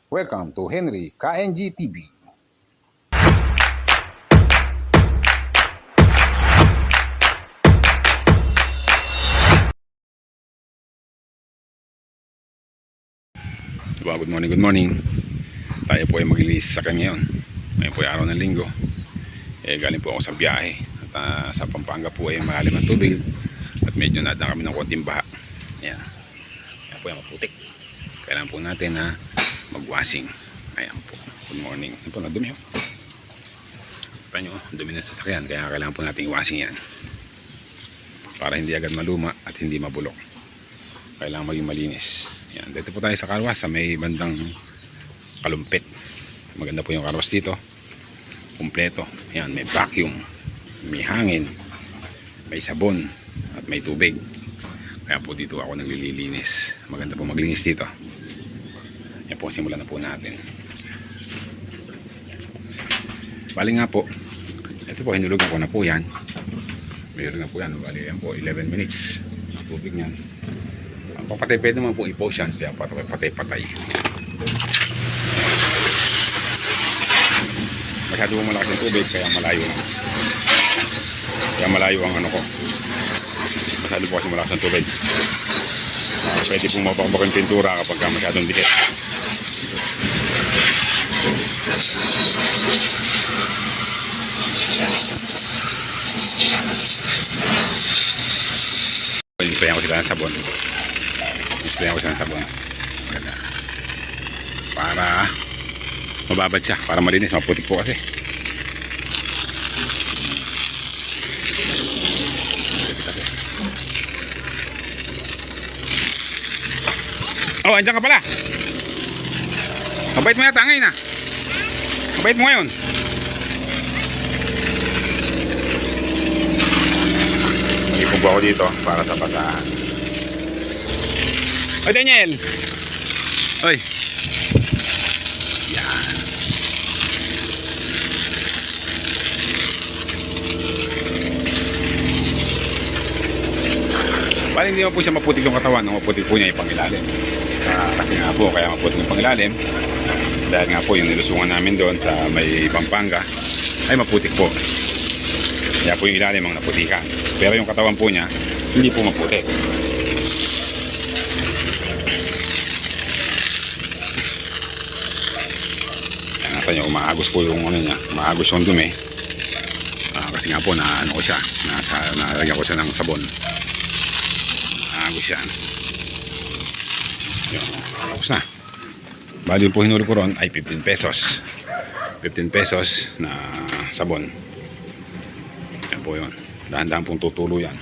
Welcome to Henry KNG TV. Diba, good morning. Tayo po ay maglinis sa kanya ngayon. Ngayon po ay araw ng linggo. Galing po ako sa biyahe. At sa Pampanga po ay malalim ang tubig. At medyo nadaan kami ng konting baha. Ayan. Ayan po yung maputik. Kailangan po natin na mag-washing. Ayan po. Good morning. Ayan po, nadumi o. Panyo, dumi na sasakyan. Kaya kailangan po natin i-washing yan. Para hindi agad maluma at hindi mabulok. Kailangan maging malinis. Yan, dito po tayo sa karwas sa may bandang Kalumpit. Maganda po yung karwas dito. Kumpleto. Yan, may vacuum, may hangin, may sabon at may tubig. Kaya po dito ako naglilinis. Maganda po maglinis dito. Yan po, simulan na po natin. Bali nga po, ito po, hinulugan ko na po yan. Mayroon na po yan. Bali yan po, 11 minutes ang tubig niyan. Papatay, pwede naman po i-pause yan. Kaya patay. Masyado mo malakas yung tubig. Kaya malayo ang ano ko. Masyado po kasi malakas ang tubig. Pwede pong mapakabak yung pintura kapag masyadong dikit. Pwede ko sila ng sabon. Sprayan ko siya ng sabon para mababad siya, para malinis, maputik po kasi. Oh, andyan ka pala. Mabait mo yata ngayon ah. Mabait mo ngayon. Ipog ako dito para sa basahan. Oy Daniel. Oy. Yan. Bali hindi po siya maputik yung katawan. Ang maputik po niya yung pangilalim. Kasi nga po kaya maputik yung pangilalim. Dahil nga po yung nilusungan namin doon sa may Pampanga ay maputik po. Kaya po yung ilalim ang naputikan. Pero yung katawan po niya hindi po maputik. Kanya umaagos po yung ano niya, umaagos yung dumi. Kasi nga po na ano ko siya, nalagyan ko siya ng sabon. Umaagos yan. Yun, tapos na. Bali po hinuli ko ron ay 15 pesos. 15 pesos na sabon. Yan po yun. Dahan-dahan pong tutulo yan.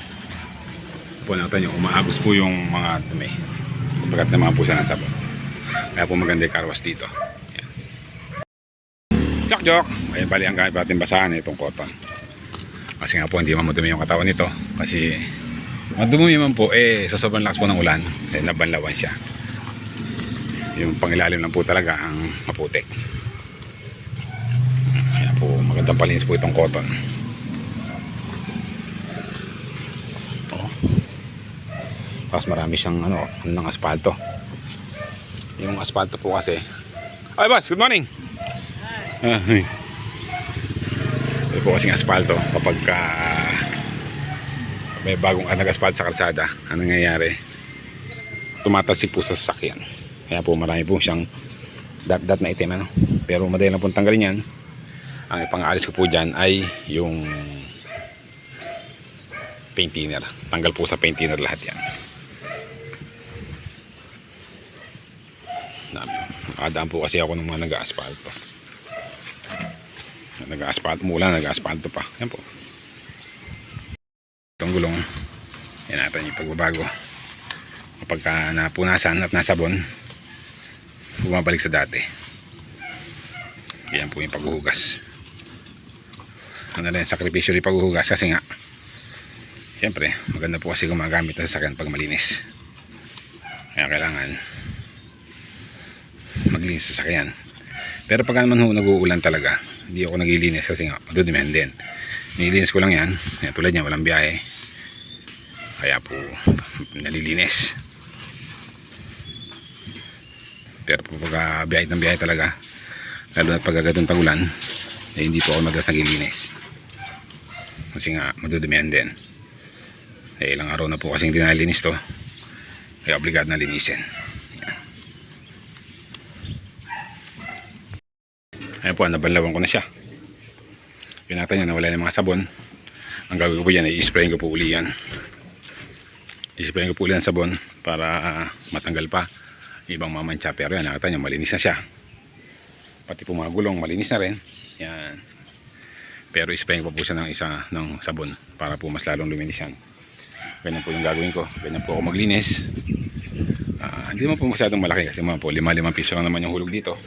Po natin yung umaagos po yung mga dumi. Pagkat naman po siya ng sabon. Kaya po maganda yung karwas dito. Joke. Ayun pala ang gamit natin basahan itong cotton. Kasi nga po hindi man madumi yung katawan nito. Kasi madumi man po sa sobrang lakas po ng ulan nabanlawan siya. Yung pangilalim lang po talaga ang maputik. Kaya po magandang palinis po itong cotton. Tapos marami siyang ng asfalto. Yung asfalto po kasi. Ay boss, good morning. Ito po kasing asfalto kapag may bagong nag-asfalto sa kalsada, anong nangyayari? Tumatalsik po sa sasakyan. Kaya po marami po siyang dot na itim pero madali lang pong tanggalin yan. Ang ipang-aalis ko po dyan ay yung paint thinner. Tanggal po sa paint thinner lahat yan. Nakadaan po kasi ako ng mga nag-asfalto. Nag-asfalto mula, nag-asfalto pa. Yan po. Itong gulong, yan natin yung pagbabago. Kapag napunasan at nasabon, bumabalik sa dati. Yan po yung paghuhugas. Ano lang, sakripisyo yung paghuhugas kasi nga, siyempre, maganda po kasi gumagamit ang sasakyan pag malinis. Kaya kailangan maglinis sa sasakyan. Pero pag naman nag-uulan talaga, hindi ako naglilinis kasi nga madudumihan din. Nililinis ko lang yan. Tulad niya, walang biyahe. Kaya po nalilinis. Pero pag biyahe ng biyahe talaga, lalo na pag agadong tagulan, eh, hindi po ako madalas naglilinis. Kasi nga madudumihan din. Eh, ilang araw na po kasi hindi nalinis to. Kaya obligado na linisin. Ayan po, nabanlawan ko na siya. Pinata niya, nawala ng mga sabon. Ang gagawin ko po yan ay i-sprayin ko po uli yan. I-sprayin ko po uli ang sabon para matanggal pa ibang mamantsa. Pero yan, nakita niya, malinis na siya. Pati po mga gulong, malinis na rin. Yan. Pero i-sprayin ko po siya ng isa ng sabon para po mas lalong luminis yan. Ganyan po yung gagawin ko. Ganyan po ako maglinis. Hindi naman po masyadong malaki kasi mga po 5 piso lang naman yung hulog dito.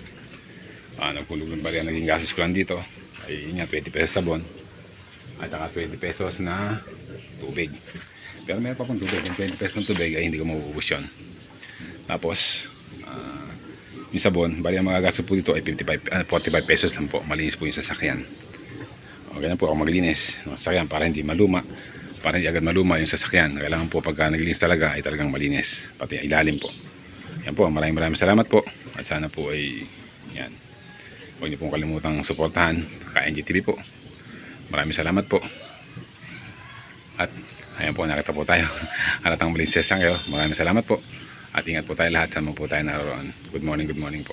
Naghulog ng bari, naging gasos ko lang dito ay yun nga, 20 pesos sabon at saka 20 pesos na tubig. Pero meron pa pong tubig, yung 20 pesos ng tubig ay hindi ko mauubos yun. Tapos yung sabon, bari ang mga gasos po dito ay 45 pesos lang po. Malinis po yung sasakyan. Ganyan po ako maglinis ng sasakyan para hindi maluma, para hindi agad maluma yung sasakyan. Kailangan po pagka naglinis talaga ay talagang malinis, pati ilalim po. Yan po, maraming salamat po at sana po ay yan, huwag niyo pong kalimutang suportahan ka-NGTV po. Maraming salamat po. At ayan po, nakita po tayo. Halatang malinis sasakyan kayo. Maraming salamat po. At ingat po tayo lahat. Saan mo po tayo naroon. Good morning po.